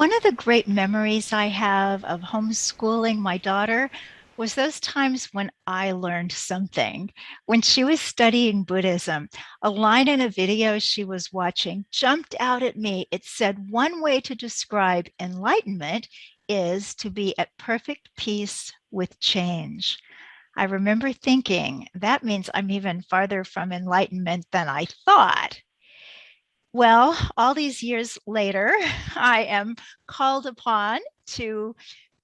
One of the great memories I have of homeschooling my daughter was those times when I learned something. When she was studying Buddhism, a line in a video she was watching jumped out at me. It said, "One way to describe enlightenment is to be at perfect peace with change." I remember thinking, that means I'm even farther from enlightenment than I thought. Well, all these years later, I am called upon to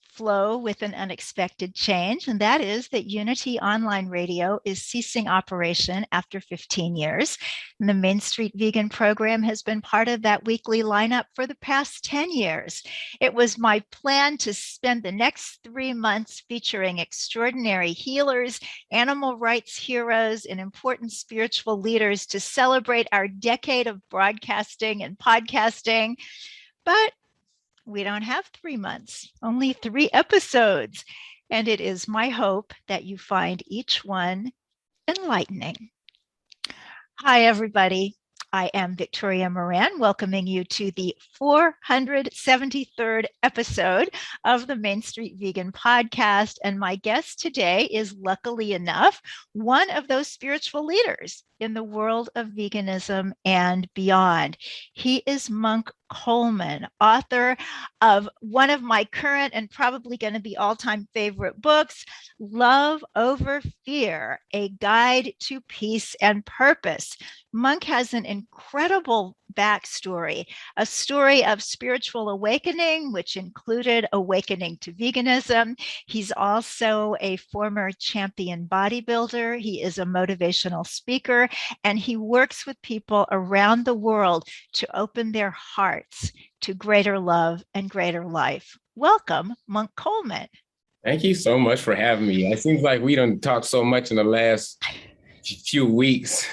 flow with an unexpected change, and that is that Unity Online Radio is ceasing operation after 15 years. And the Main Street Vegan program has been part of that weekly lineup for the past 10 years. It was my plan to spend the next 3 months featuring extraordinary healers, animal rights heroes, and important spiritual leaders to celebrate our decade of broadcasting and podcasting. But we don't have 3 months, only 3 episodes. And it is my hope that you find each one enlightening. Hi, everybody. I am Victoria Moran, welcoming you to the 473rd episode of the Main Street Vegan podcast. And my guest today is, luckily enough, one of those spiritual leaders in the world of veganism and beyond. He is Monk Coleman, author of one of my current and probably going to be all-time favorite books, Love Over Fear, A Guide to Peace and Purpose. Monk has an incredible backstory, a story of spiritual awakening, which included awakening to veganism. He's also a former champion bodybuilder. He is a motivational speaker, and he works with people around the world to open their hearts to greater love and greater life. Welcome, Monk Coleman. Thank you so much for having me. It seems like we done talked so much in the last few weeks.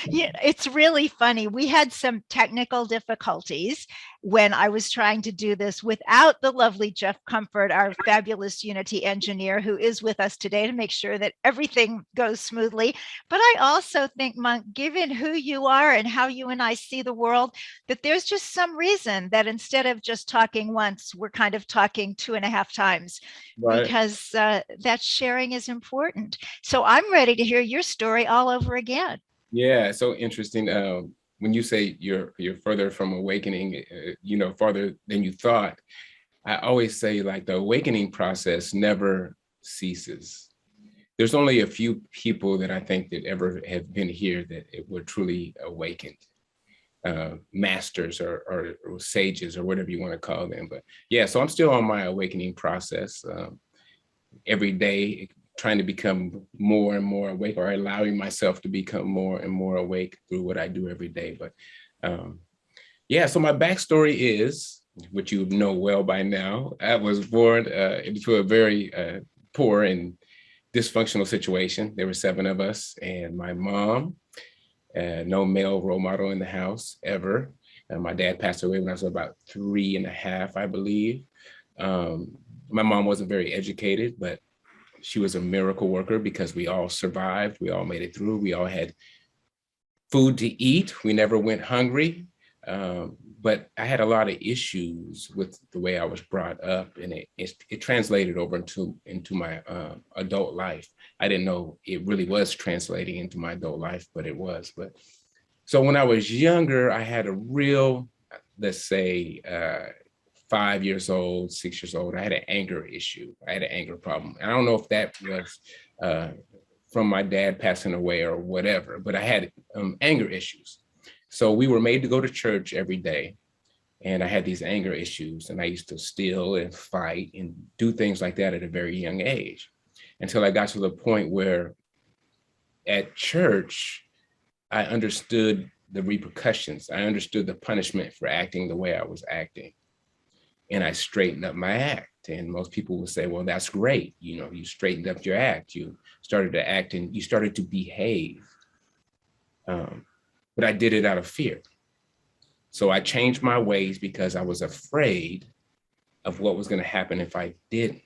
Yeah, it's really funny. We had some technical difficulties when I was trying to do this without the lovely Jeff Comfort, our fabulous Unity engineer, who is with us today to make sure that everything goes smoothly. But I also think, Monk, given who you are and how you and I see the world, that there's just some reason that instead of just talking once, we're kind of talking 2.5 times, Right. because that sharing is important. So I'm ready to hear your story all over again. Yeah, so interesting. When you say you're further from awakening, farther than you thought, I always say like the awakening process never ceases. There's only a few people that I think that ever have been here that it were truly awakened, masters or sages or whatever you want to call them. But yeah, so I'm still on my awakening process every day, trying to become more and more awake, or allowing myself to become more and more awake through what I do every day. But yeah, so my backstory is, which you know well by now, I was born into a very poor and dysfunctional situation. There were 7 of us, and my mom, no male role model in the house ever. My dad passed away when I was about 3.5, I believe. My mom wasn't very educated, but she was a miracle worker because we all survived. We all made it through. We all had food to eat. We never went hungry. But I had a lot of issues with the way I was brought up, and it translated over into my adult life. I didn't know it really was translating into my adult life, but it was. But so when I was younger, I had a real, let's say, 5 years old, 6 years old, I had an anger issue. I had an anger problem. And I don't know if that was from my dad passing away or whatever, but I had anger issues. So we were made to go to church every day. And I had these anger issues, and I used to steal and fight and do things like that at a very young age, until I got to the point where at church, I understood the repercussions. I understood the punishment for acting the way I was acting. And I straightened up my act. And most people would say, well, that's great. You straightened up your act. You started to act and you started to behave. But I did it out of fear. So I changed my ways because I was afraid of what was going to happen if I didn't.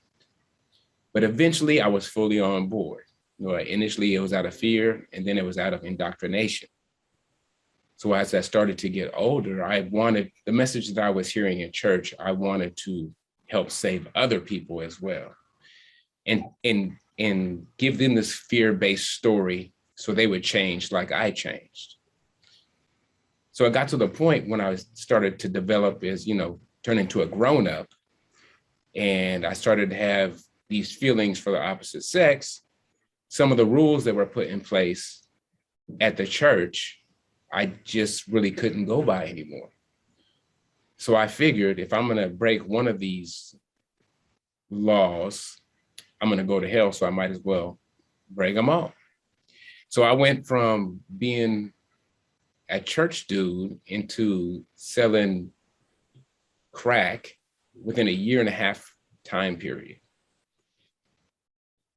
But eventually I was fully on board. Initially it was out of fear, and then it was out of indoctrination. So as I started to get older, I wanted the message that I was hearing in church, I wanted to help save other people as well. And give them this fear-based story so they would change like I changed. So it got to the point when I started to develop as, turn into a grown-up, and I started to have these feelings for the opposite sex. Some of the rules that were put in place at the church, I just really couldn't go by anymore. So I figured if I'm going to break one of these laws, I'm going to go to hell. So I might as well break them all. So I went from being a church dude into selling crack within a 1.5 year time period.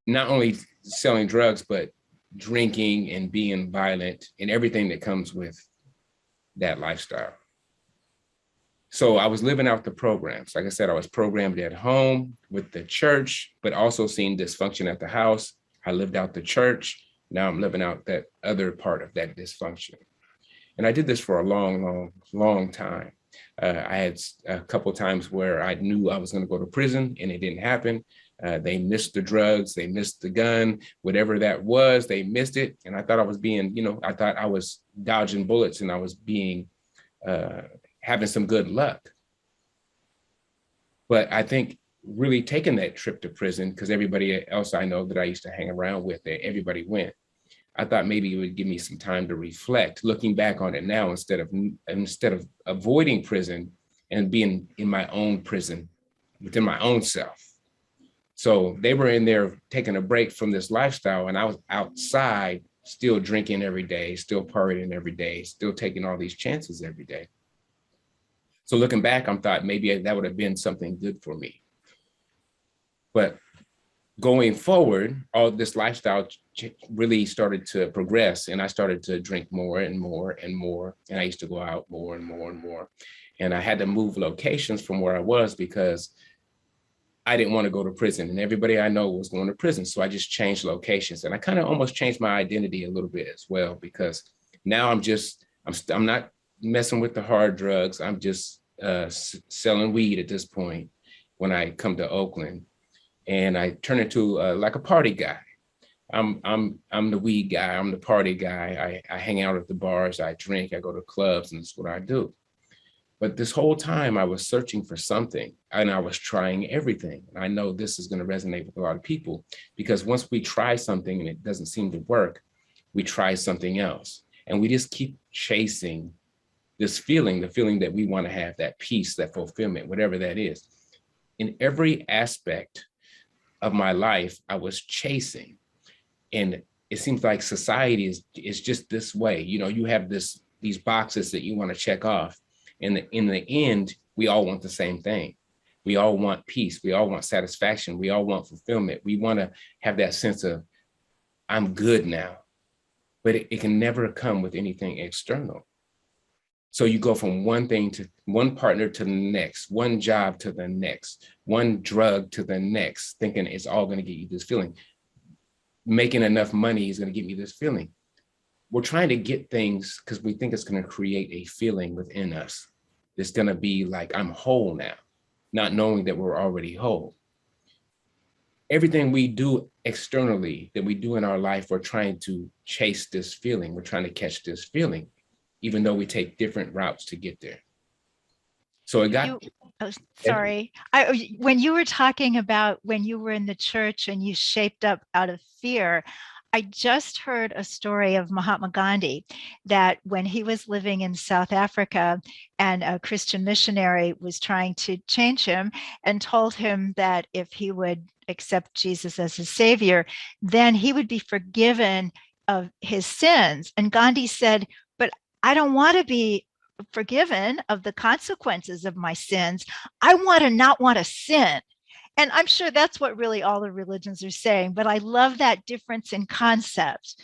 Not only selling drugs, but drinking and being violent and everything that comes with that lifestyle. So I was living out the programs. Like I said, I was programmed at home with the church, but also seeing dysfunction at the house. I lived out the church. Now I'm living out that other part of that dysfunction. And I did this for a long, long, long time. I had a couple of times where I knew I was going to go to prison and it didn't happen. They missed the drugs, they missed the gun, whatever that was, they missed it. And I thought I was being, I thought I was dodging bullets and I was being, having some good luck. But I think really taking that trip to prison, because everybody else I know that I used to hang around with, everybody went. I thought maybe it would give me some time to reflect, looking back on it now, instead of avoiding prison and being in my own prison within my own self. So they were in there taking a break from this lifestyle, and I was outside still drinking every day, still partying every day, still taking all these chances every day. So looking back, I thought maybe that would have been something good for me. But going forward, all this lifestyle really started to progress, and I started to drink more and more and more. And I used to go out more and more and more. And I had to move locations from where I was because I didn't want to go to prison, and everybody I know was going to prison. So I just changed locations, and I kind of almost changed my identity a little bit as well, because now I'm not messing with the hard drugs. I'm just selling weed at this point when I come to Oakland, and I turn into like a party guy. I'm the weed guy. I'm the party guy. I hang out at the bars. I drink. I go to clubs, and that's what I do. But this whole time I was searching for something, and I was trying everything. And I know this is going to resonate with a lot of people, because once we try something and it doesn't seem to work, we try something else. And we just keep chasing this feeling, the feeling that we want to have, that peace, that fulfillment, whatever that is. In every aspect of my life, I was chasing. And it seems like society is just this way. You have these boxes that you want to check off. And in the end, we all want the same thing. We all want peace. We all want satisfaction. We all want fulfillment. We want to have that sense of, I'm good now. But it can never come with anything external. So you go from one thing to one partner to the next, one job to the next, one drug to the next, thinking it's all going to get you this feeling. Making enough money is going to get me this feeling. We're trying to get things because we think it's going to create a feeling within us. It's going to be like, I'm whole now, not knowing that we're already whole. Everything we do externally that we do in our life, we're trying to chase this feeling. We're trying to catch this feeling, even though we take different routes to get there. So it got. Sorry. When you were talking about when you were in the church and you shaped up out of fear, I just heard a story of Mahatma Gandhi, that when he was living in South Africa and a Christian missionary was trying to change him and told him that if he would accept Jesus as his savior, then he would be forgiven of his sins. And Gandhi said, but I don't want to be forgiven of the consequences of my sins. I want to not want to sin. And I'm sure that's what really all the religions are saying, but I love that difference in concept.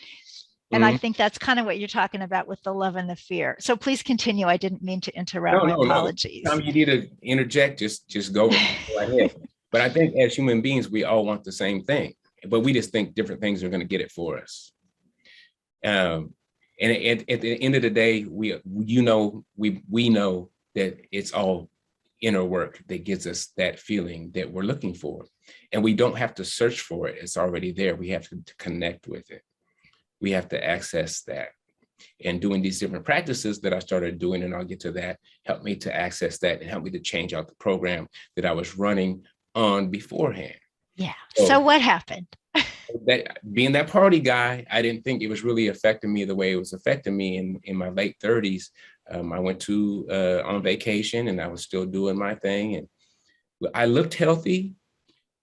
And I think that's kind of what you're talking about with the love and the fear. So please continue. I didn't mean to interrupt. My apologies. Anytime you need to interject, just go right ahead. But I think as human beings, we all want the same thing, but we just think different things are going to get it for us. And at the end of the day, we know that it's all inner work that gives us that feeling that we're looking for. And we don't have to search for it. It's already there. We have to connect with it. We have to access that. And doing these different practices that I started doing, and I'll get to that, helped me to access that and helped me to change out the program that I was running on beforehand. Yeah. So So what happened? that being that party guy, I didn't think it was really affecting me the way it was affecting me in my late 30s. I went to on vacation and I was still doing my thing. And I looked healthy,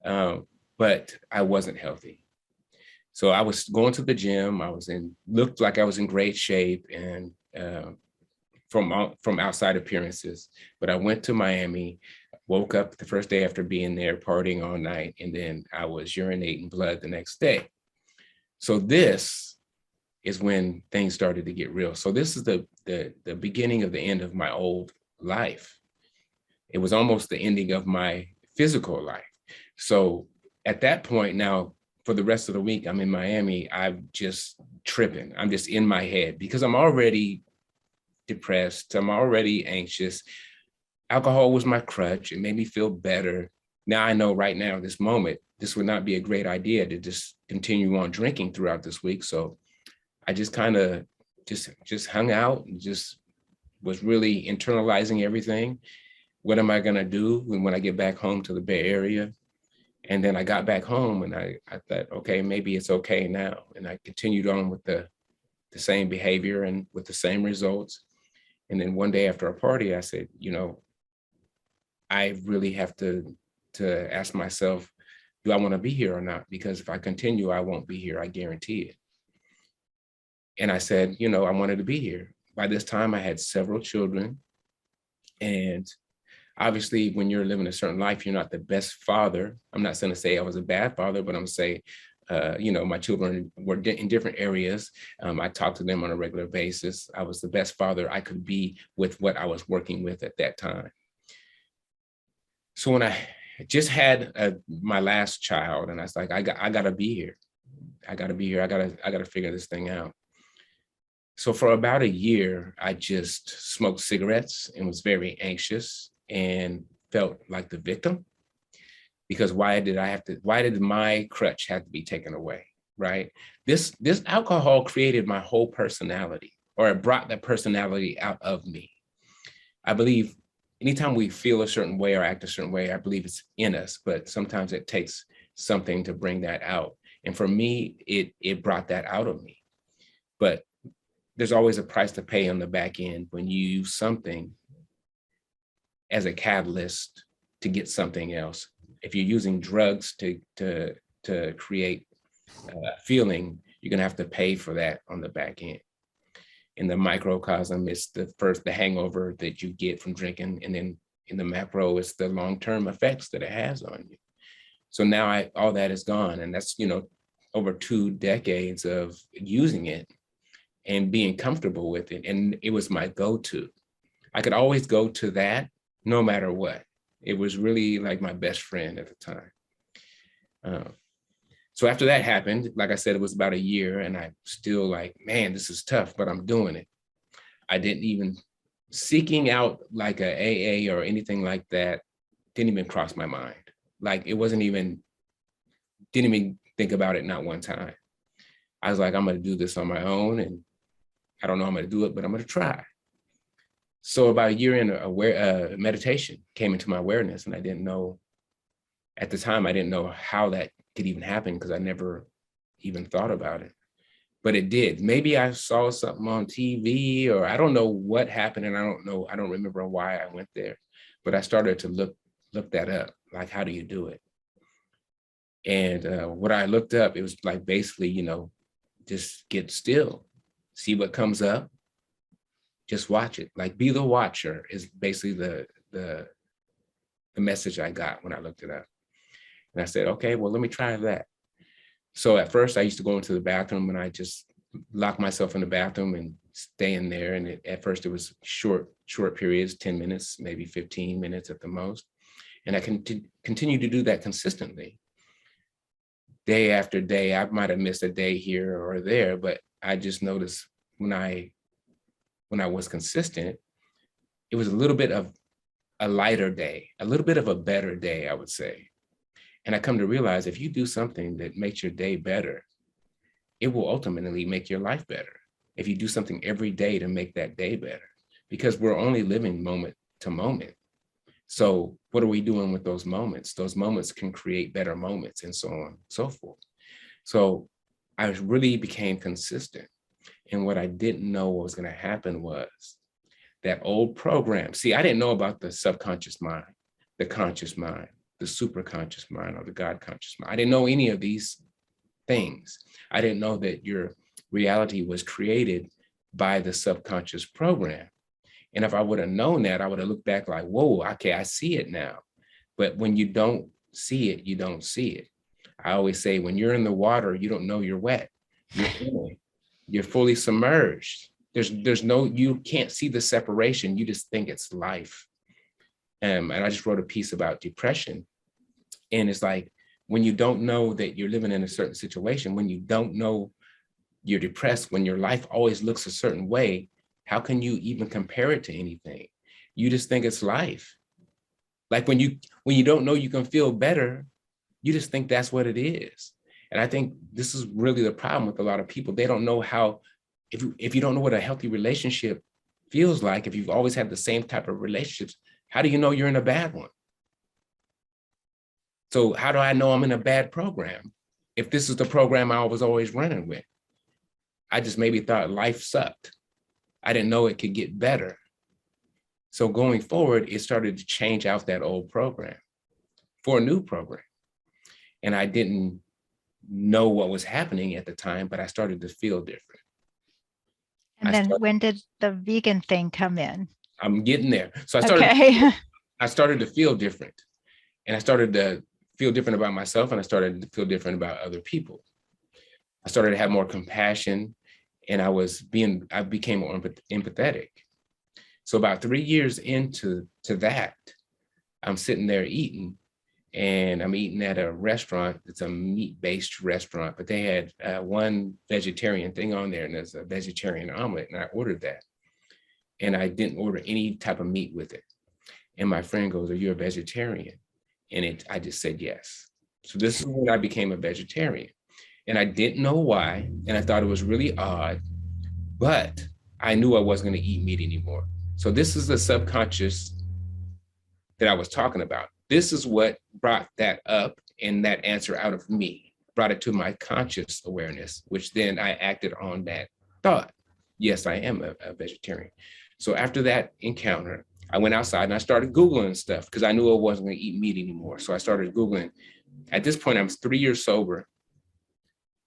but I wasn't healthy. So I was going to the gym. Looked like I was in great shape and from outside appearances. But I went to Miami, woke up the first day after being there, partying all night, and then I was urinating blood the next day. So this is when things started to get real. So this is the beginning of the end of my old life. It was almost the ending of my physical life. So at that point now, for the rest of the week, I'm in Miami, I'm just tripping. I'm just in my head because I'm already depressed. I'm already anxious. Alcohol was my crutch. It made me feel better. Now I know right now, this moment, this would not be a great idea to just continue on drinking throughout this week. So I just kind of just hung out and just was really internalizing everything. What am I going to do when I get back home to the Bay Area? And then I got back home and I thought, okay, maybe it's okay now. And I continued on with the same behavior and with the same results. And then one day after a party, I said, I really have to ask myself, do I want to be here or not? Because if I continue, I won't be here. I guarantee it. And I said, I wanted to be here. By this time, I had several children. And obviously, when you're living a certain life, you're not the best father. I'm not going to say I was a bad father, but I'm going to say, my children were in different areas. I talked to them on a regular basis. I was the best father I could be with what I was working with at that time. So when I just had my last child, and I was like, I got to be here. I got to be here. I got to figure this thing out. So for about a year, I just smoked cigarettes and was very anxious and felt like the victim, because why did my crutch have to be taken away, right? This alcohol created my whole personality, or it brought that personality out of me. I believe anytime we feel a certain way or act a certain way, I believe it's in us, but sometimes it takes something to bring that out. And for me, it brought that out of me. But there's always a price to pay on the back end when you use something as a catalyst to get something else. If you're using drugs to create a feeling, you're gonna have to pay for that on the back end. In the microcosm, it's the hangover that you get from drinking, and then in the macro, it's the long-term effects that it has on you. So now all that is gone, and that's over 2 decades of using it and being comfortable with it. And it was my go-to. I could always go to that no matter what. It was really like my best friend at the time. So after that happened, like I said, it was about a year, and I still like, man, this is tough, but I'm doing it. I didn't even seeking out like a AA or anything like that. Didn't even cross my mind. Like it didn't even think about it, not one time. I was like, I'm going to do this on my own, and I don't know how I'm going to do it, but I'm going to try. So about a year in, meditation came into my awareness, and at the time, I didn't know how that could even happen because I never even thought about it, but it did. Maybe I saw something on TV, or I don't know what happened, and I don't remember why I went there, but I started to look that up, like how do you do it? And what I looked up, it was like basically, just get still, see what comes up, just watch it. Like be the watcher is basically the message I got when I looked it up. And I said, okay, well, let me try that. So at first I used to go into the bathroom and I just lock myself in the bathroom and stay in there. And at first it was short periods, 10 minutes, maybe 15 minutes at the most. And I can continue to do that consistently. Day after day, I might have missed a day here or there, but I just noticed when I was consistent, it was a little bit of a lighter day, a little bit of a better day, I would say. And I come to realize if you do something that makes your day better, it will ultimately make your life better. If you do something every day to make that day better, because we're only living moment to moment. So what are we doing with those moments? Those moments can create better moments and so on and so forth. So I really became consistent. And what I didn't know what was going to happen was that old program. See, I didn't know about the subconscious mind, the conscious mind, the superconscious mind, or the God conscious mind. I didn't know any of these things. I didn't know that your reality was created by the subconscious program. And if I would have known that, I would have looked back like, whoa, okay, I see it now. But when you don't see it, you don't see it. I always say, when you're in the water, you don't know you're wet. You're fully submerged. There's no, you can't see the separation. You just think it's life. And I just wrote a piece about depression. And it's like, when you don't know that you're living in a certain situation, when you don't know you're depressed, when your life always looks a certain way, how can you even compare it to anything? You just think it's life. Like when you don't know you can feel better, you just think that's what it is. And I think this is really the problem with a lot of people. They don't know how, if you don't know what a healthy relationship feels like, if you've always had the same type of relationships, how do you know you're in a bad one? So how do I know I'm in a bad program if this is the program I was always running with? I just maybe thought life sucked. I didn't know it could get better. So going forward, it started to change out that old program for a new program. And I didn't know what was happening at the time, but I started to feel different. And then when did the vegan thing come in? I'm getting there. So Okay. I started to feel different. And I started to feel different about myself, and I started to feel different about other people. I started to have more compassion, and I became more empathetic. So about 3 years into that, I'm sitting there eating, and I'm eating at a restaurant. It's a meat-based restaurant, but they had one vegetarian thing on there, and there's a vegetarian omelet, and I ordered that. And I didn't order any type of meat with it. And my friend goes, "Are you a vegetarian?" And I just said yes. So this is when I became a vegetarian. And I didn't know why, and I thought it was really odd, but I knew I wasn't going to eat meat anymore. So this is the subconscious that I was talking about. This is what brought that up and that answer out of me, brought it to my conscious awareness, which then I acted on that thought. Yes, I am a vegetarian. So after that encounter, I went outside and I started Googling stuff because I knew I wasn't going to eat meat anymore. So I started Googling. At this point, I was 3 years sober.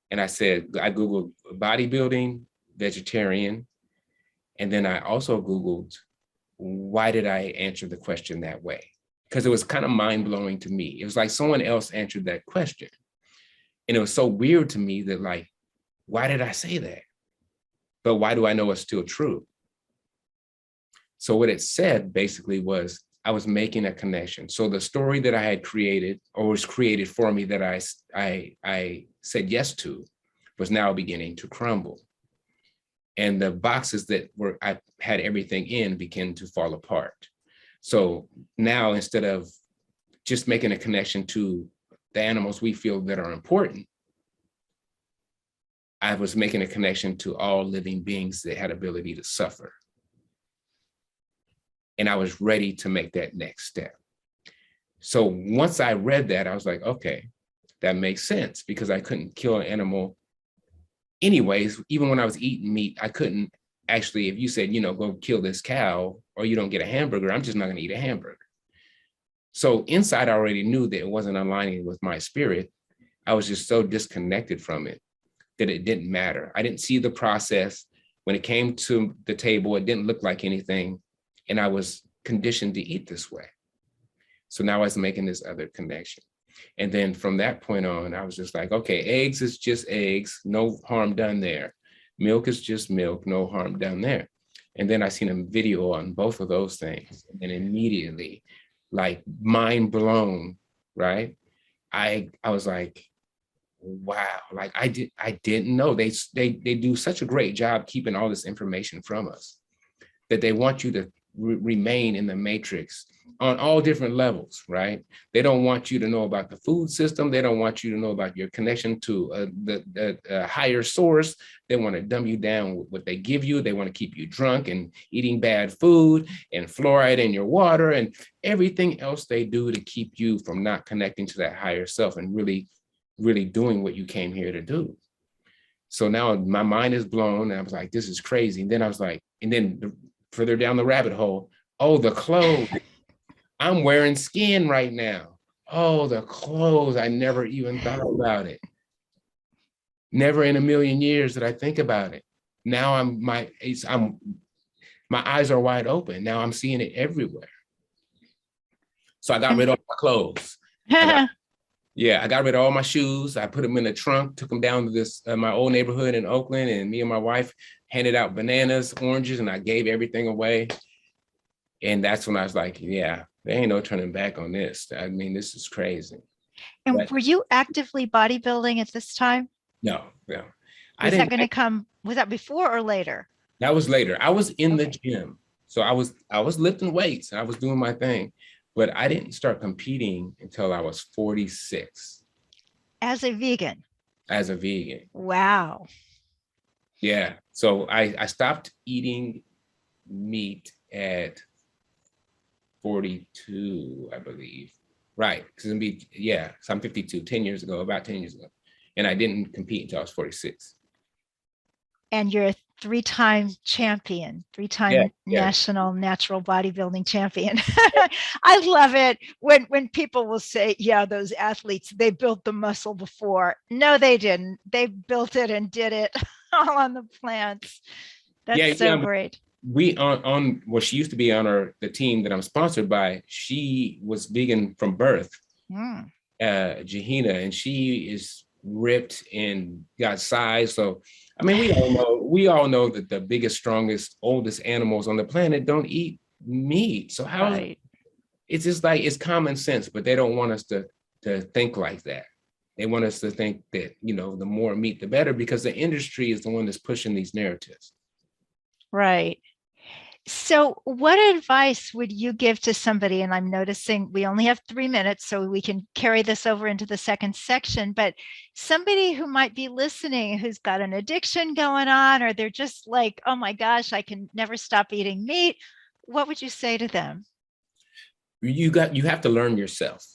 And I Googled bodybuilding, vegetarian. And then I also Googled, why did I answer the question that way? Because it was kind of mind blowing to me. It was like someone else answered that question. And it was so weird to me that, like, why did I say that? But why do I know it's still true? So what it said basically was I was making a connection. So the story that I had created, or was created for me, that I said yes to, was now beginning to crumble. And the boxes that I had everything in began to fall apart. So now, instead of just making a connection to the animals we feel that are important, I was making a connection to all living beings that had ability to suffer. And I was ready to make that next step. So once I read that, I was like, okay, that makes sense, because I couldn't kill an animal anyways. Even when I was eating meat, I couldn't actually, if you said, go kill this cow or you don't get a hamburger, I'm just not going to eat a hamburger. So inside, I already knew that it wasn't aligning with my spirit. I was just so disconnected from it that it didn't matter. I didn't see the process. When it came to the table, it didn't look like anything. And I was conditioned to eat this way. So now I was making this other connection. And then from that point on, I was just like, okay, eggs is just eggs, no harm done there. Milk is just milk, no harm done there. And then I seen a video on both of those things. And immediately, like, mind blown, right? I was like, wow, like I didn't know. They do such a great job keeping all this information from us that they want you to remain in the matrix on all different levels, right? They don't want you to know about the food system. They don't want you to know about your connection to the higher source. They want to dumb you down with what they give you. They want to keep you drunk and eating bad food and fluoride in your water and everything else they do to keep you from not connecting to that higher self and really doing what you came here to do. So now my mind is blown. And I was like, this is crazy. And then I was like, and then further down the rabbit hole, oh, the clothes. I'm wearing skin right now. Oh, the clothes. I never even thought about it. Never in a million years did I think about it. Now my eyes are wide open. Now I'm seeing it everywhere. So I got rid of all my clothes. I got rid of all my shoes. I put them in the trunk, took them down to this my old neighborhood in Oakland, and me and my wife handed out bananas, oranges, and I gave everything away. And that's when I was like, yeah, there ain't no turning back on this. I mean, this is crazy. And But were you actively bodybuilding at this time? no, no. I Was that didn't, going to come, was that before or later? that was later. I was in the Okay. gym. So I was lifting weights and I was doing my thing, but I didn't start competing until I was 46 As a vegan. as a vegan. Wow. Yeah. So I stopped eating meat at 42, I believe. Right. Because yeah, so I'm 52, 10 years ago, about 10 years ago. And I didn't compete until I was 46. And you're a three-time champion, Yeah, three-time yeah. national natural bodybuilding champion. I love it when people will say, yeah, those athletes, they built the muscle before. No, they didn't. They built it and did it all on the plants. Yeah, That's so yeah. great. We on well, she used to be on the team that I'm sponsored by. She was vegan from birth, Mm, Jahina, and she is ripped and got size. So I mean, we all know that the biggest, strongest, oldest animals on the planet don't eat meat. So how right. it's just like it's common sense, but they don't want us to think like that. They want us to think that, the more meat, the better, because the industry is the one that's pushing these narratives. Right. So, what advice would you give to somebody? And I'm noticing we only have 3 minutes, so we can carry this over into the second section. But somebody who might be listening who's got an addiction going on, or they're just like, oh my gosh, I can never stop eating meat. What would you say to them? You have to learn yourself,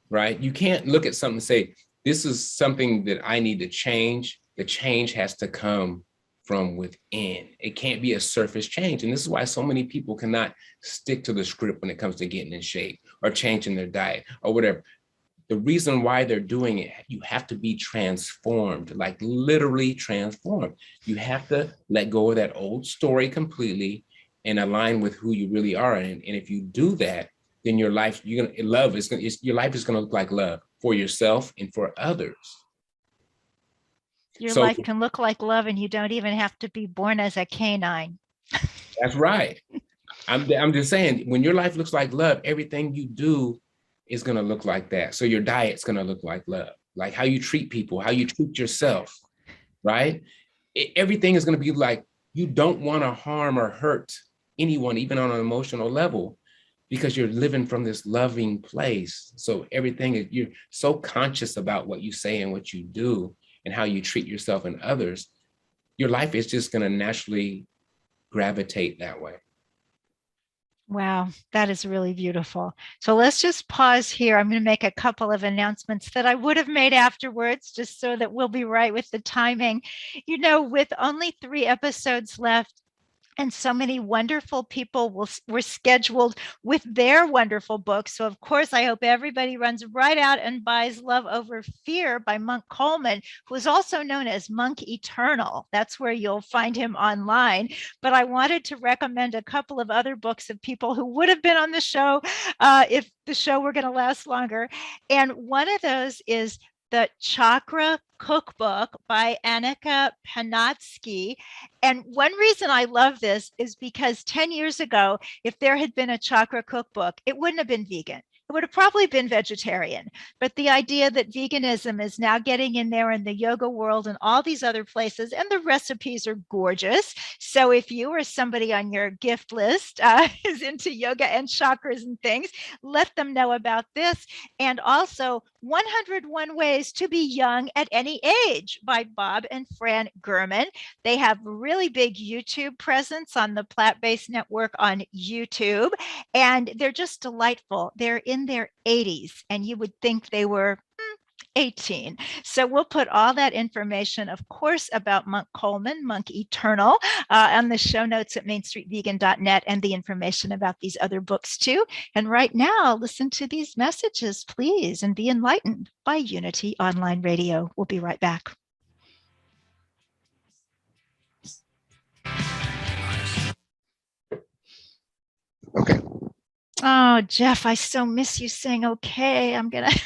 right? You can't look at something and say, this is something that I need to change. The change has to come from within. It can't be a surface change. And this is why so many people cannot stick to the script when it comes to getting in shape or changing their diet or whatever. The reason why they're doing it, you have to be transformed, like literally transformed. You have to let go of that old story completely and align with who you really are. And if you do that, then your life, your life is gonna look like love for yourself and for others. Your So life can look like love, and you don't even have to be born as a canine. that's right. I'm just saying, when your life looks like love, everything you do is gonna look like that. So your diet's gonna look like love, like how you treat people, how you treat yourself, right? Everything is gonna be like you don't want to harm or hurt anyone, even on an emotional level, because you're living from this loving place. So everything is, you're so conscious about what you say and what you do and how you treat yourself and others. Your life is just gonna naturally gravitate that way. Wow, that is really beautiful. So let's just pause here. I'm going to make a couple of announcements that I would have made afterwards, just so that we'll be right with the timing. With only 3 episodes left, and so many wonderful people were scheduled with their wonderful books. So, of course, I hope everybody runs right out and buys Love Over Fear by Monk Coleman, who is also known as Monk Eternal. That's where you'll find him online. But I wanted to recommend a couple of other books of people who would have been on the show if the show were going to last longer. And one of those is the Chakra Cookbook by Annika Pannotsky. And one reason I love this is because 10 years ago, if there had been a chakra cookbook, it wouldn't have been vegan. would have probably been vegetarian. But the idea that veganism is now getting in there in the yoga world and all these other places, and the recipes are gorgeous. So if you or somebody on your gift list is into yoga and chakras and things, let them know about this. And also 101 Ways to Be Young at Any Age by Bob and Fran Gurman. They have really big YouTube presence on the Plant-Based Network on YouTube, and they're just delightful. They're in their 80s, and you would think they were 18. So we'll put all that information, of course, about Monk Coleman, Monk Eternal, on the show notes at mainstreetvegan.net, and the information about these other books too. And right now, listen to these messages, please, and be enlightened by Unity Online Radio. We'll be right back. Okay. Oh, Jeff, I so miss you saying okay. I'm going to...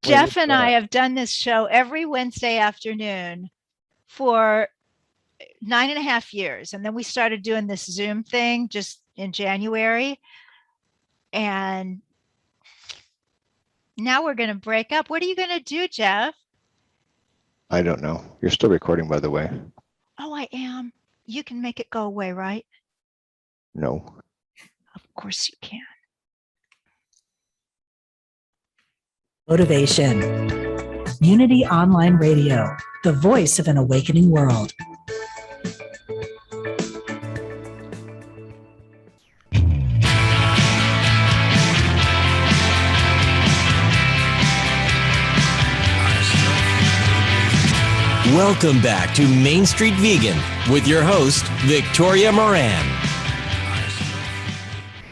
Jeff and I have done this show every Wednesday afternoon for 9.5 years. And then we started doing this Zoom thing just in January. And now we're going to break up. What are you going to do, Jeff? I don't know. You're still recording, by the way. Oh, I am. You can make it go away, right? No. Of course you can. Motivation. Unity Online Radio, the voice of an awakening world. Welcome back to Main Street Vegan with your host, Victoria Moran.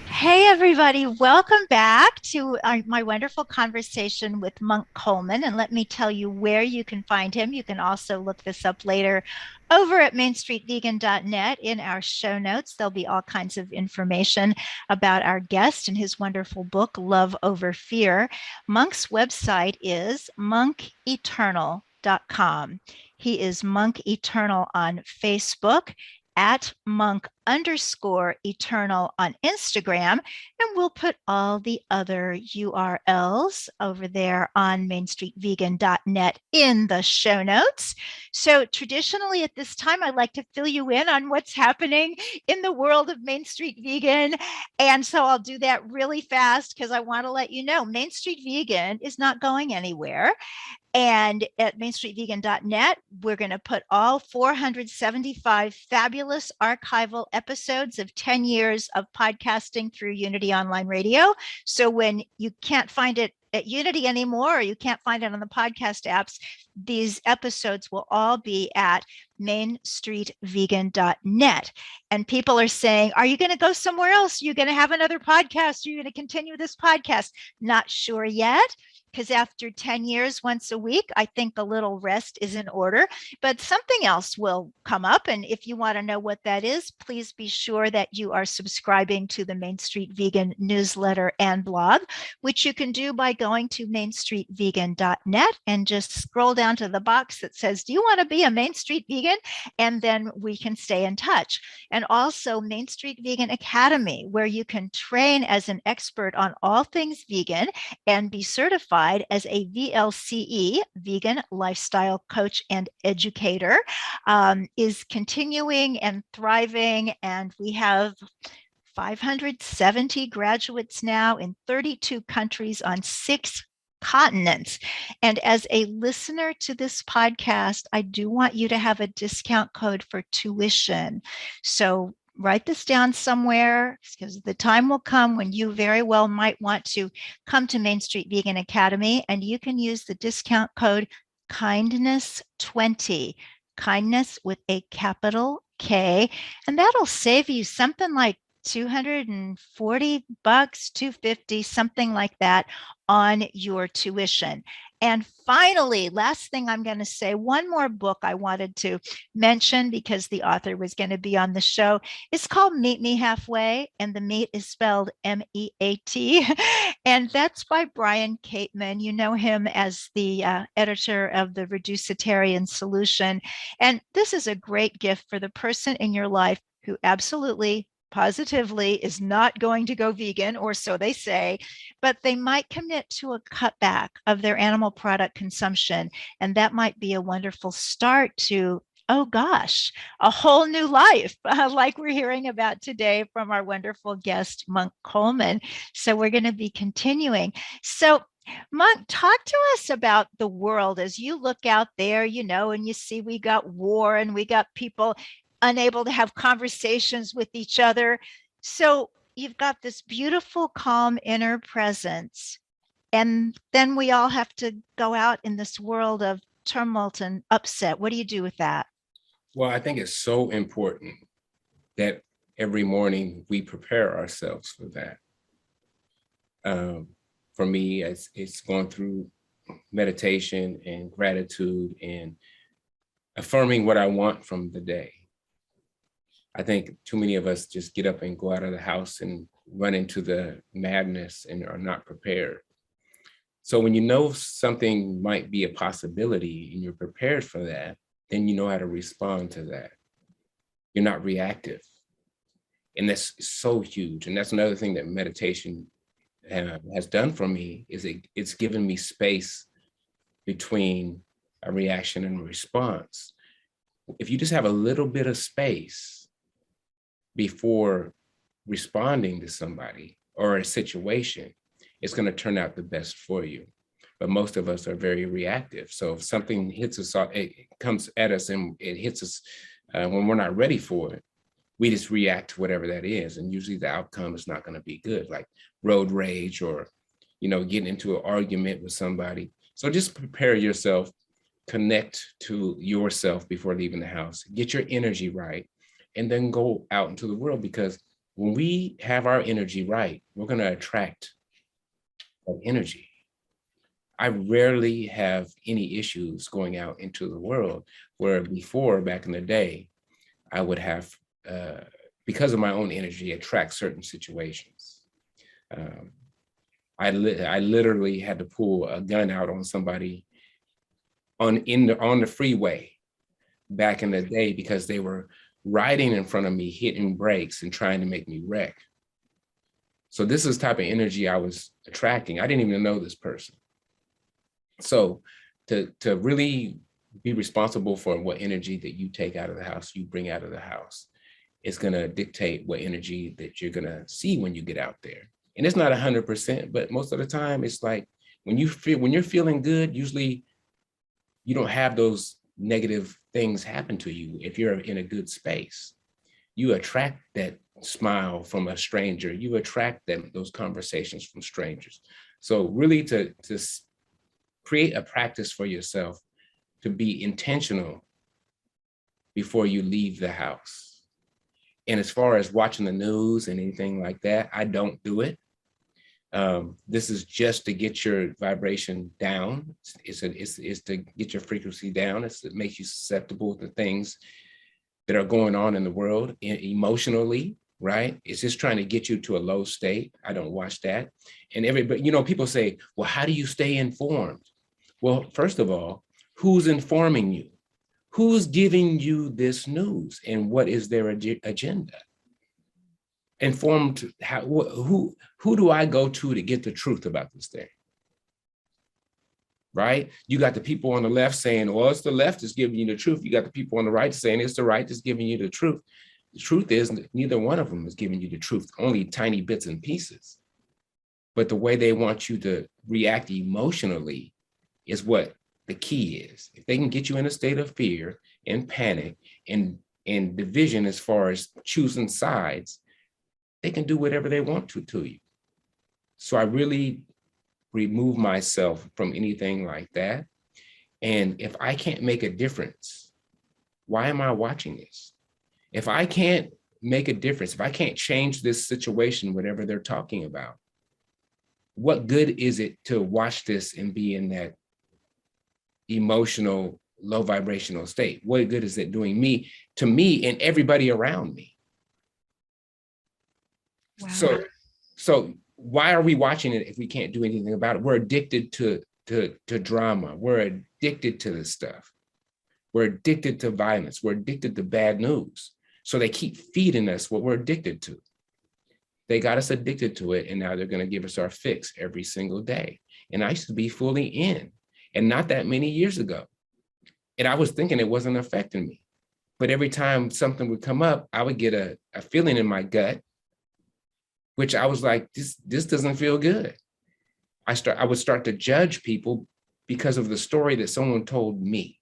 Hey, everybody. Welcome back to my wonderful conversation with Monk Coleman. And let me tell you where you can find him. You can also look this up later over at mainstreetvegan.net in our show notes. There'll be all kinds of information about our guest and his wonderful book, Love Over Fear. Monk's website is monketernal.com. He is Monk Eternal on Facebook, at monk_eternal on Instagram, and we'll put all the other URLs over there on mainstreetvegan.net in the show notes. So traditionally at this time, I like to fill you in on what's happening in the world of Main Street Vegan. And so I'll do that really fast because I want to let you know Main Street Vegan is not going anywhere. And at mainstreetvegan.net, we're going to put all 475 fabulous archival episodes of 10 years of podcasting through Unity Online Radio. So when you can't find it at Unity anymore, or you can't find it on the podcast apps, these episodes will all be at mainstreetvegan.net. And people are saying, are you going to go somewhere else? Are you going to have another podcast? Are you going to continue this podcast? Not sure yet. Because after 10 years, once a week, I think a little rest is in order, but something else will come up. And if you want to know what that is, please be sure that you are subscribing to the Main Street Vegan newsletter and blog, which you can do by going to mainstreetvegan.net and just scroll down to the box that says, do you want to be a Main Street Vegan? And then we can stay in touch. And also Main Street Vegan Academy, where you can train as an expert on all things vegan and be certified as a VLCE, Vegan Lifestyle Coach and Educator, is continuing and thriving. And we have 570 graduates now in 32 countries on 6 continents. And as a listener to this podcast, I do want you to have a discount code for tuition. So write this down somewhere, because the time will come when you very well might want to come to Main Street Vegan Academy, and you can use the discount code kindness20, kindness with a capital K, and that'll save you something like $240, $250, something like that on your tuition. And finally, last thing I'm going to say, one more book I wanted to mention because the author was going to be on the show. It's called Meet Me Halfway, and the meat is spelled M-E-A-T. And that's by Brian Cateman. You know him as the editor of the Reducitarian Solution. And this is a great gift for the person in your life who absolutely positively is not going to go vegan, or so they say, but they might commit to a cutback of their animal product consumption. And that might be a wonderful start to, oh gosh, a whole new life, like we're hearing about today from our wonderful guest, Monk Coleman. So we're going to be continuing. So Monk, talk to us about the world as you look out there, and you see we got war and we got people unable to have conversations with each other. So you've got this beautiful, calm inner presence. And then we all have to go out in this world of tumult and upset. What do you do with that? Well, I think it's so important that every morning we prepare ourselves for that. For me, it's going through meditation and gratitude and affirming what I want from the day. I think too many of us just get up and go out of the house and run into the madness and are not prepared. So when you know something might be a possibility and you're prepared for that, then you know how to respond to that. You're not reactive. And that's so huge. And that's another thing that meditation has done for me, is it's given me space between a reaction and a response. If you just have a little bit of space before responding to somebody or a situation, it's going to turn out the best for you. But most of us are very reactive. So if something hits us, it comes at us and it hits us when we're not ready for it, we just react to whatever that is. And usually the outcome is not going to be good, like road rage or, getting into an argument with somebody. So just prepare yourself, connect to yourself before leaving the house, get your energy right, and then go out into the world. Because when we have our energy right, we're going to attract that energy. I rarely have any issues going out into the world, where before, back in the day, I would have, because of my own energy, attract certain situations. I literally had to pull a gun out on somebody on the freeway back in the day, because they were riding in front of me, hitting brakes and trying to make me wreck. So this is the type of energy I was attracting. I didn't even know this person. So to really be responsible for what energy that you take out of the house, you bring out of the house, it's going to dictate what energy that you're going to see when you get out there. And it's not 100%, but most of the time it's like when you're feeling good, usually you don't have those negative things happen to you. If you're in a good space, you attract that smile from a stranger. You attract those conversations from strangers. So really to create a practice for yourself to be intentional before you leave the house. And as far as watching the news and anything like that, I don't do it. This is just to get your vibration down. It's to get your frequency down. It makes you susceptible to things that are going on in the world emotionally, right? It's just trying to get you to a low state. I don't watch that. And everybody, people say, well, how do you stay informed? Well, first of all, who's informing you? Who's giving you this news, and what is their agenda? Informed, who do I go to get the truth about this thing? Right? You got the people on the left saying, well, it's the left that's giving you the truth. You got the people on the right saying it's the right that's giving you the truth. The truth is neither one of them is giving you the truth, only tiny bits and pieces. But the way they want you to react emotionally is what the key is. If they can get you in a state of fear and panic and division as far as choosing sides, they can do whatever they want to you. So I really remove myself from anything like that. And if I can't make a difference, why am I watching this? If I can't make a difference, if I can't change this situation, whatever they're talking about, what good is it to watch this and be in that emotional, low vibrational state? What good is it doing to me and everybody around me? Wow. So why are we watching it if we can't do anything about it? We're addicted to drama. We're addicted to this stuff. We're addicted to violence. We're addicted to bad news. So they keep feeding us what we're addicted to. They got us addicted to it, and now they're going to give us our fix every single day. And I used to be fully in, and not that many years ago. And I was thinking it wasn't affecting me. But every time something would come up, I would get a feeling in my gut, which I was like, this doesn't feel good. I would start to judge people because of the story that someone told me.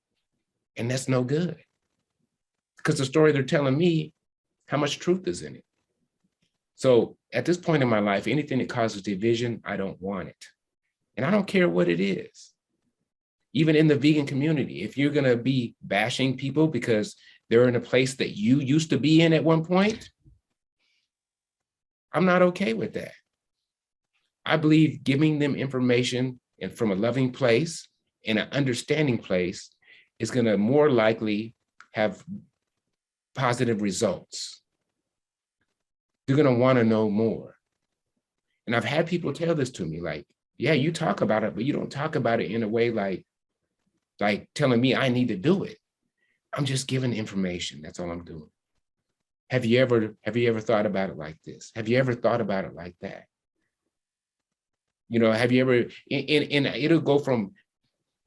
And that's no good. Because the story they're telling me, how much truth is in it? So at this point in my life, anything that causes division, I don't want it. And I don't care what it is. Even in the vegan community, if you're going to be bashing people because they're in a place that you used to be in at one point, I'm not okay with that. I believe giving them information and from a loving place and an understanding place is going to more likely have positive results. They're going to want to know more. And I've had people tell this to me, like, yeah, you talk about it, but you don't talk about it in a way like telling me I need to do it. I'm just giving information. That's all I'm doing. Have you ever thought about it like this? Have you ever thought about it like that? You know, have you ever, and it'll go from,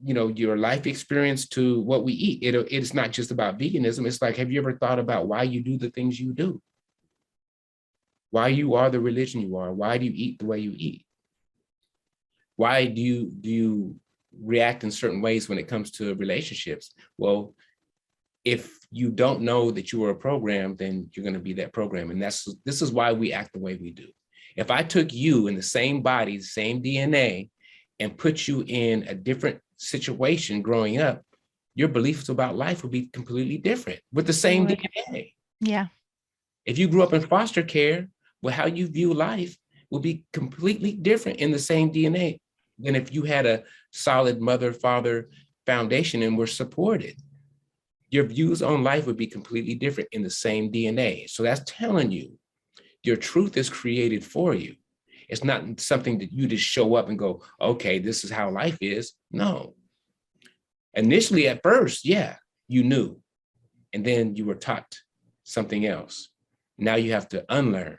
you know, your life experience to what we eat. It's not just about veganism. It's like, have you ever thought about why you do the things you do? Why you are the religion you are? Why do you eat the way you eat? Why do you react in certain ways when it comes to relationships? Well, if you don't know that you are a program, then you're going to be that program. And this is why we act the way we do. If I took you in the same body, the same DNA, and put you in a different situation growing up, your beliefs about life would be completely different with the same DNA. Yeah. If you grew up in foster care, well, how you view life will be completely different in the same DNA than if you had a solid mother-father foundation and were supported. Your views on life would be completely different in the same DNA. So that's telling you your truth is created for you. It's not something that you just show up and go, okay, this is how life is. No. Initially, at first, yeah, you knew. And then you were taught something else. Now you have to unlearn,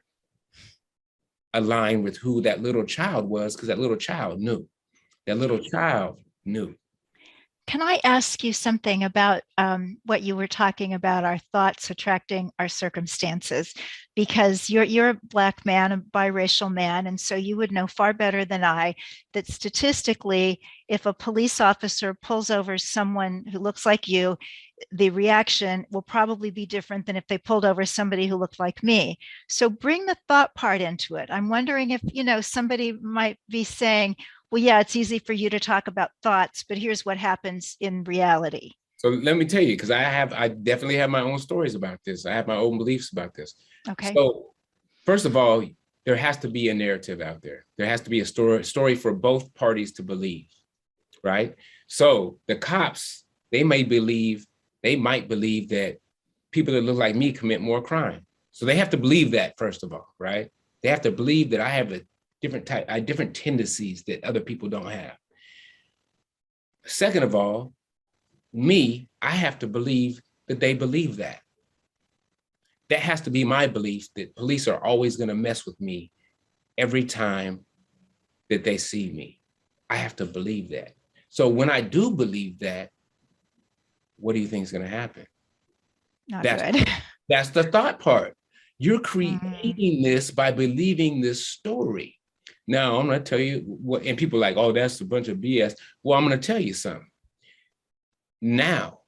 align with who that little child was, because that little child knew. That little child knew. Can I ask you something about what you were talking about, our thoughts attracting our circumstances? Because you're a Black man, a biracial man, and so you would know far better than I that statistically, if a police officer pulls over someone who looks like you, the reaction will probably be different than if they pulled over somebody who looked like me. So bring the thought part into it. I'm wondering if, you know, somebody might be saying, well, yeah, it's easy for you to talk about thoughts, but here's what happens in reality. So let me tell you, because I definitely have my own stories about this. I have my own beliefs about this. Okay. So first of all, there has to be a narrative out there. There has to be a story for both parties to believe, right? So the cops, they might believe that people that look like me commit more crime. So they have to believe that, first of all, right? They have to believe that I have different tendencies that other people don't have. Second of all, I have to believe that they believe that. That has to be my belief that police are always going to mess with me every time that they see me. I have to believe that. So when I do believe that, what do you think is going to happen? Not good. That's the thought part. You're creating this by believing this story. Now, I'm going to tell you what, and people are like, oh, that's a bunch of BS. Well, I'm going to tell you something. Now,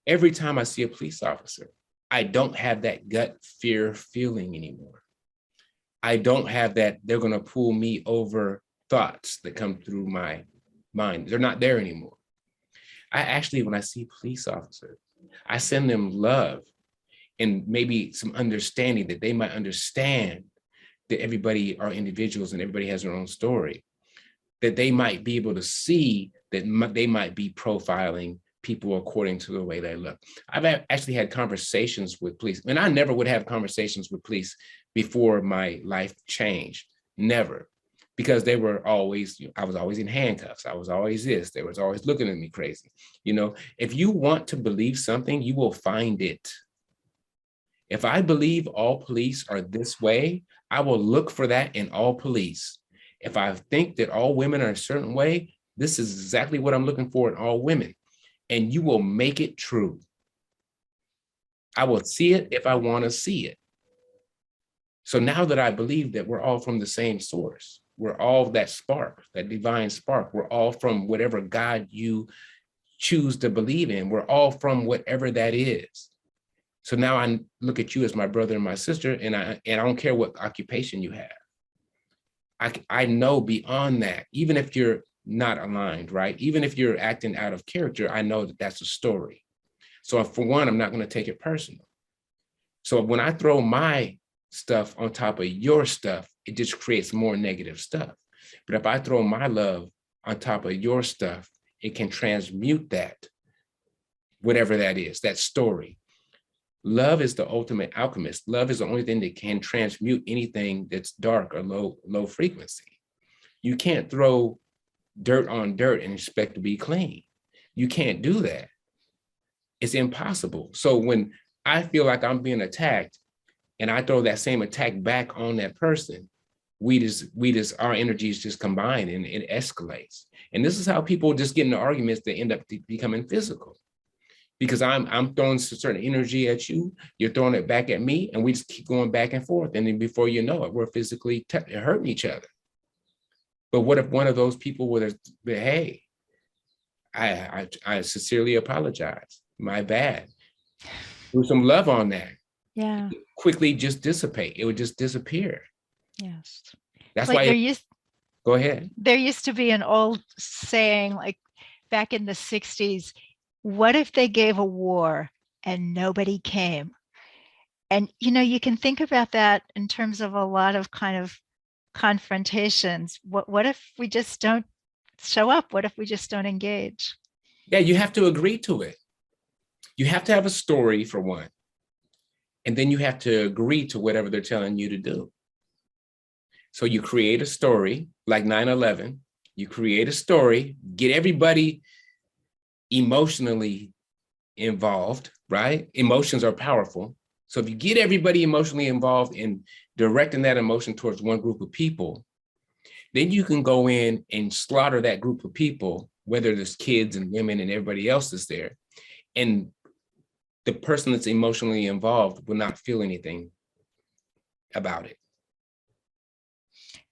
every time I see a police officer, I don't have that gut fear feeling anymore. I don't have that they're going to pull me over thoughts that come through my mind. They're not there anymore. I actually, when I see police officers, I send them love and maybe some understanding that they might understand that everybody are individuals and everybody has their own story, that they might be able to see that they might be profiling people according to the way they look. I've actually had conversations with police, and I never would have conversations with police before my life changed, never, because they were always, I was always in handcuffs. I was always this, they was always looking at me crazy. You know, if you want to believe something, you will find it. If I believe all police are this way, I will look for that in all police. If I think that all women are a certain way, this is exactly what I'm looking for in all women. And you will make it true. I will see it if I want to see it. So now that I believe that we're all from the same source, we're all that spark, that divine spark, we're all from whatever God you choose to believe in, we're all from whatever that is. So now I look at you as my brother and my sister, and I don't care what occupation you have. I know beyond that, even if you're not aligned, right? Even if you're acting out of character, I know that that's a story. So for one, I'm not going to take it personal. So when I throw my stuff on top of your stuff, it just creates more negative stuff. But if I throw my love on top of your stuff, it can transmute that, whatever that is, that story. Love is the ultimate alchemist. Love is the only thing that can transmute anything that's dark or low frequency. You can't throw dirt on dirt and expect to be clean. You can't do that. It's impossible. So when I feel like I'm being attacked and I throw that same attack back on that person, our energies just combine and it escalates. And this is how people just get into arguments that end up becoming physical. Because I'm throwing certain energy at you, you're throwing it back at me, and we just keep going back and forth. And then before you know it, we're physically hurting each other. But what if one of those people would have been, hey, I sincerely apologize. My bad. Do some love on that. Yeah. Quickly just dissipate. It would just disappear. Yes. That's like why. Go ahead. There used to be an old saying, like back in the 60s, what if they gave a war and nobody came? And, you can think about that in terms of a lot of kind of confrontations. What if we just don't show up? What if we just don't engage? Yeah, you have to agree to it. You have to have a story for one. And then you have to agree to whatever they're telling you to do. So you create a story like 9/11. You create a story, get everybody emotionally involved, right? Emotions are powerful. So if you get everybody emotionally involved in directing that emotion towards one group of people, then you can go in and slaughter that group of people, whether there's kids and women and everybody else is there. And the person that's emotionally involved will not feel anything about it.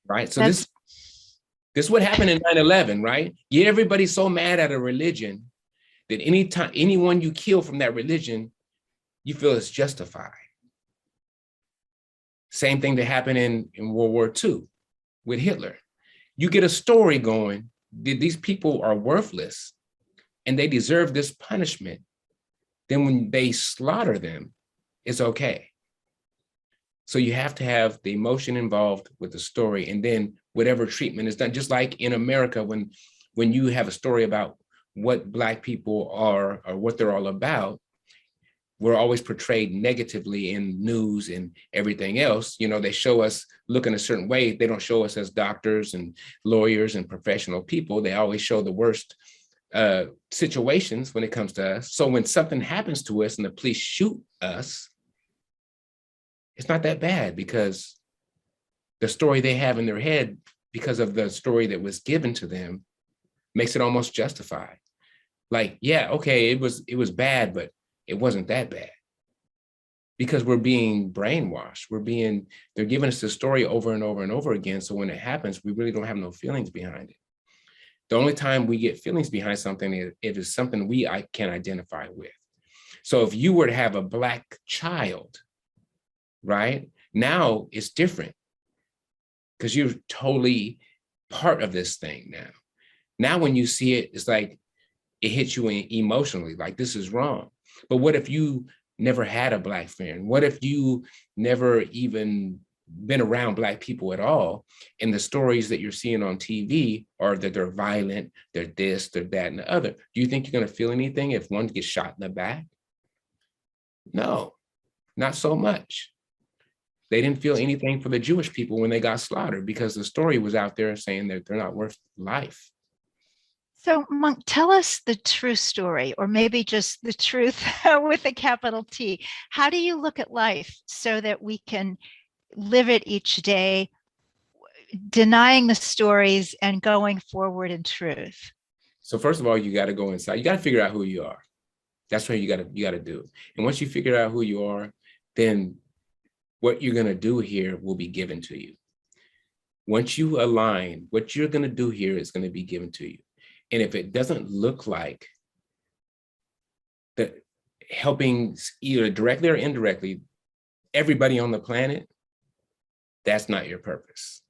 Right? So this is what happened in 9/11, right? Get everybody so mad at a religion that anyone you kill from that religion, you feel is justified. Same thing that happened in World War II with Hitler. You get a story going that these people are worthless and they deserve this punishment. Then when they slaughter them, it's okay. So you have to have the emotion involved with the story, and then whatever treatment is done, just like in America, when you have a story about what Black people are or what they're all about, we're always portrayed negatively in news and everything else. They show us looking a certain way. They don't show us as doctors and lawyers and professional people. They always show the worst situations when it comes to us. So when something happens to us and the police shoot us, it's not that bad because the story they have in their head, because of the story that was given to them, makes it almost justified. Like, yeah, okay, it was bad, but it wasn't that bad. Because we're being brainwashed. They're giving us the story over and over and over again. So when it happens, we really don't have no feelings behind it. The only time we get feelings behind something is if it's something I can identify with. So if you were to have a Black child, right? Now it's different because you're totally part of this thing now. Now when you see it, it's like it hits you emotionally, like this is wrong. But what if you never had a Black friend? What if you never even been around Black people at all? And the stories that you're seeing on TV are that they're violent, they're this, they're that, and the other. Do you think you're going to feel anything if one gets shot in the back? No, not so much. They didn't feel anything for the Jewish people when they got slaughtered because the story was out there saying that they're not worth life. So, Monk, tell us the true story, or maybe just the truth with a capital T. How do you look at life so that we can live it each day, denying the stories and going forward in truth? So first of all, you got to go inside. You got to figure out who you are. That's what you got to do. And once you figure out who you are, then what you're going to do here will be given to you. Once you align, what you're going to do here is going to be given to you. And if it doesn't look like that helping either directly or indirectly everybody on the planet, that's not your purpose.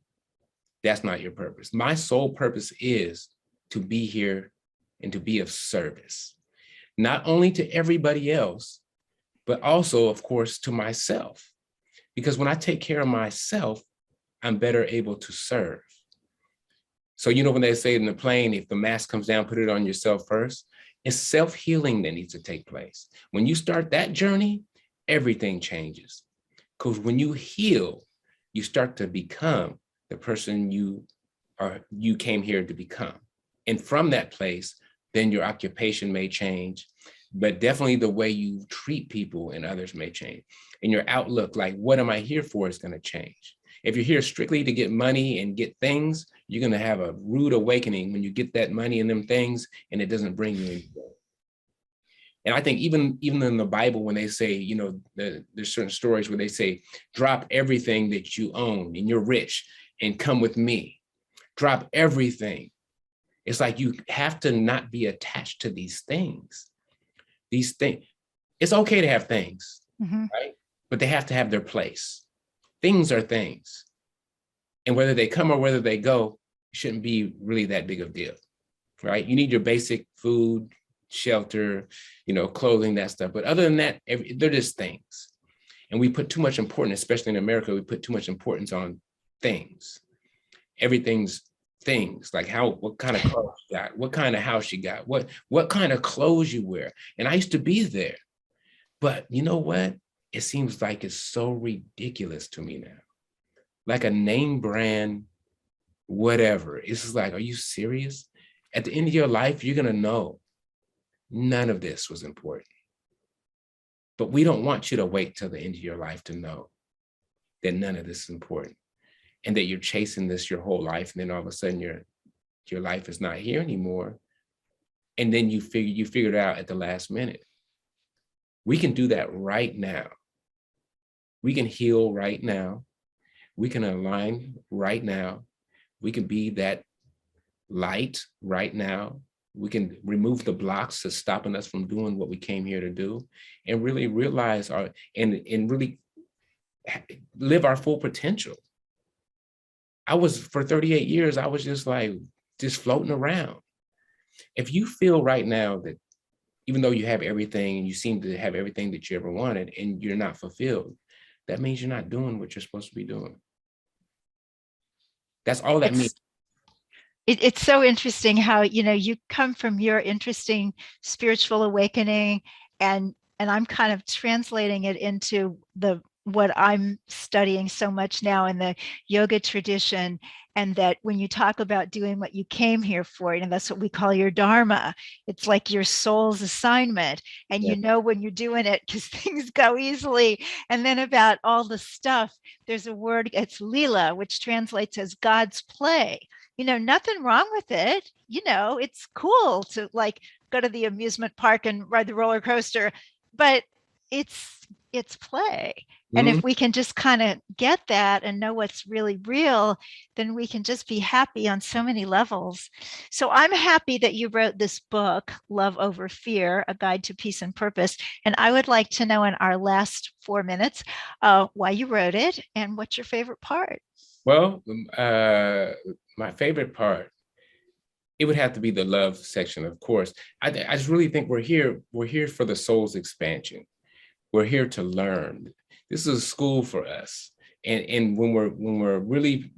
That's not your purpose. My sole purpose is to be here and to be of service, not only to everybody else, but also, of course, to myself. Because when I take care of myself, I'm better able to serve. So, you know, when they say in the plane, if the mask comes down, put it on yourself first, it's self-healing that needs to take place. When you start that journey, everything changes. Because when you heal, you start to become the person you came here to become. And from that place, then your occupation may change, but definitely the way you treat people and others may change. And your outlook, like, what am I here for, is going to change. If you're here strictly to get money and get things, you're going to have a rude awakening when you get that money and them things, and it doesn't bring you anything. And I think even in the Bible, when they say, you know, there's certain stories where they say, drop everything that you own and you're rich and come with me. Drop everything. It's like you have to not be attached to these things. These things, it's okay to have things, right? But they have to have their place. Things are things. And whether they come or whether they go, shouldn't be really that big of a deal, right? You need your basic food, shelter, you know, clothing, that stuff. But other than that, they're just things. And we put too much importance, especially in America, we put too much importance on things. Everything's things, like what kind of clothes you got, what kind of house you got, what kind of clothes you wear. And I used to be there. But you know what? It seems like it's so ridiculous to me now. Like a name brand, whatever. It's just like, are you serious? At the end of your life, you're going to know none of this was important. But we don't want you to wait till the end of your life to know that none of this is important and that you're chasing this your whole life. And then all of a sudden your life is not here anymore. And then you figure it out at the last minute. We can do that right now. We can heal right now. We can align right now. We can be that light right now. We can remove the blocks that's stopping us from doing what we came here to do, and really realize and really live our full potential. For 38 years, I was just floating around. If you feel right now that even though you have everything and you seem to have everything that you ever wanted and you're not fulfilled, that means you're not doing what you're supposed to be doing. That's all that means. It's so interesting how, you know, you come from your interesting spiritual awakening, and I'm kind of translating it into what I'm studying so much now in the yoga tradition. And that when you talk about doing what you came here for, you know, that's what we call your dharma. It's like your soul's assignment. And you know when you're doing it because things go easily. And then about all the stuff, there's a word, it's lila, which translates as God's play. You know, nothing wrong with it. You know, it's cool to like go to the amusement park and ride the roller coaster, but it's play. And if we can just kind of get that and know what's really real, then we can just be happy on so many levels. So I'm happy that you wrote this book, Love Over Fear, A Guide to Peace and Purpose. And I would like to know in our last 4 minutes why you wrote it and what's your favorite part. Well, my favorite part, it would have to be the love section, of course. I just really think we're here for the soul's expansion. We're here to learn. This is a school for us. And when we're really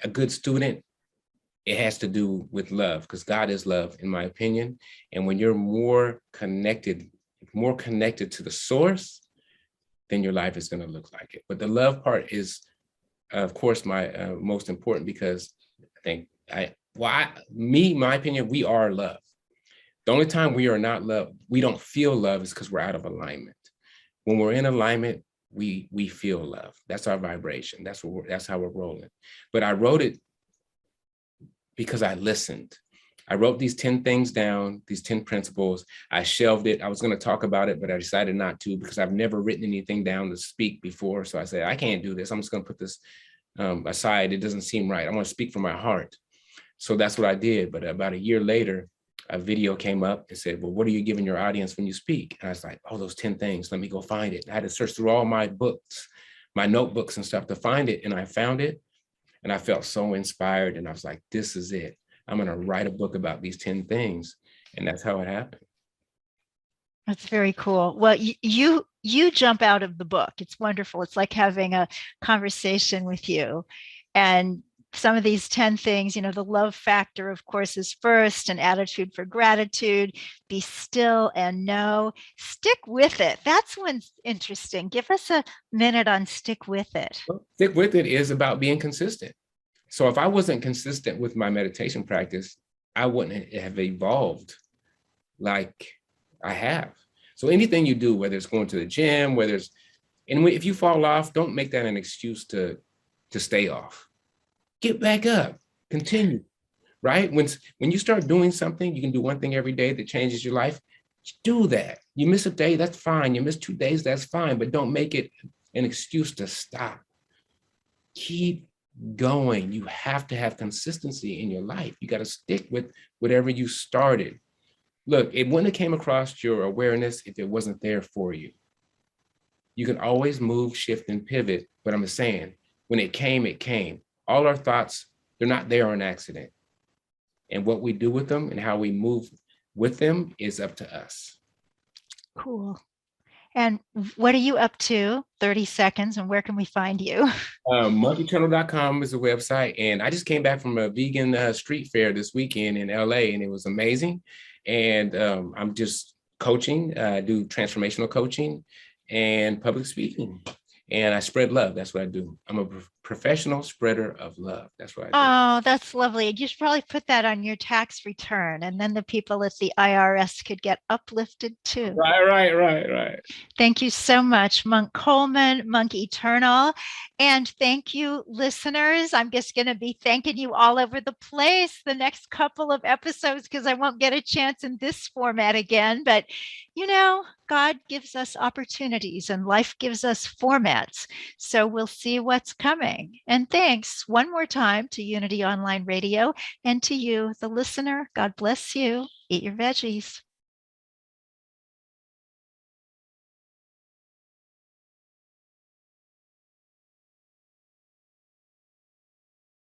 a good student, it has to do with love, because God is love, in my opinion. And when you're more connected to the source, then your life is going to look like it. But the love part is, of course, my most important, because I think my opinion, we are love. The only time we are not love, we don't feel love is because we're out of alignment. When we're in alignment, we feel love. That's our vibration. That's how we're rolling. But I wrote it because I listened. I wrote these 10 things down, these 10 principles. I shelved it. I was going to talk about it, but I decided not to because I've never written anything down to speak before. So I said, I can't do this. I'm just going to put this aside. It doesn't seem right. I want to speak from my heart. So that's what I did. But about a year later, a video came up and said, well, what are you giving your audience when you speak? And I was like, oh, those 10 things, let me go find it. I had to search through all my books, my notebooks and stuff to find it. And I found it. And I felt so inspired. And I was like, this is it. I'm going to write a book about these 10 things. And that's how it happened. That's very cool. Well, you jump out of the book. It's wonderful. It's like having a conversation with you. And some of these 10 things, the love factor, of course, is first, an attitude for gratitude, be still and know, stick with it. That's what's interesting. Give us a minute on stick with it. Well, stick with it is about being consistent. So if I wasn't consistent with my meditation practice, I wouldn't have evolved like I have. So anything you do, whether it's going to the gym, if you fall off, don't make that an excuse to stay off. Get back up, continue, right? When you start doing something, you can do one thing every day that changes your life. Do that. You miss a day, that's fine. You miss 2 days, that's fine, but don't make it an excuse to stop. Keep going. You have to have consistency in your life. You got to stick with whatever you started. Look, it wouldn't have came across your awareness if it wasn't there for you. You can always move, shift, and pivot. But I'm saying, when it came, it came. All our thoughts, they're not there on accident. And what we do with them and how we move with them is up to us. Cool. And what are you up to? 30 seconds. And where can we find you? Monkeytunnel.com is a website. And I just came back from a vegan street fair this weekend in LA, and it was amazing. And I'm just coaching, do transformational coaching and public speaking. And I spread love. That's what I do. I'm a professional spreader of love. That's what I do. Oh, that's lovely. You should probably put that on your tax return, and then the people at the IRS could get uplifted too. Right. Thank you so much, Monk Coleman, Monk Eternal. And thank you, listeners. I'm just going to be thanking you all over the place the next couple of episodes because I won't get a chance in this format again. But, God gives us opportunities and life gives us formats. So we'll see what's coming. And thanks one more time to Unity Online Radio and to you, the listener. God bless you. Eat your veggies.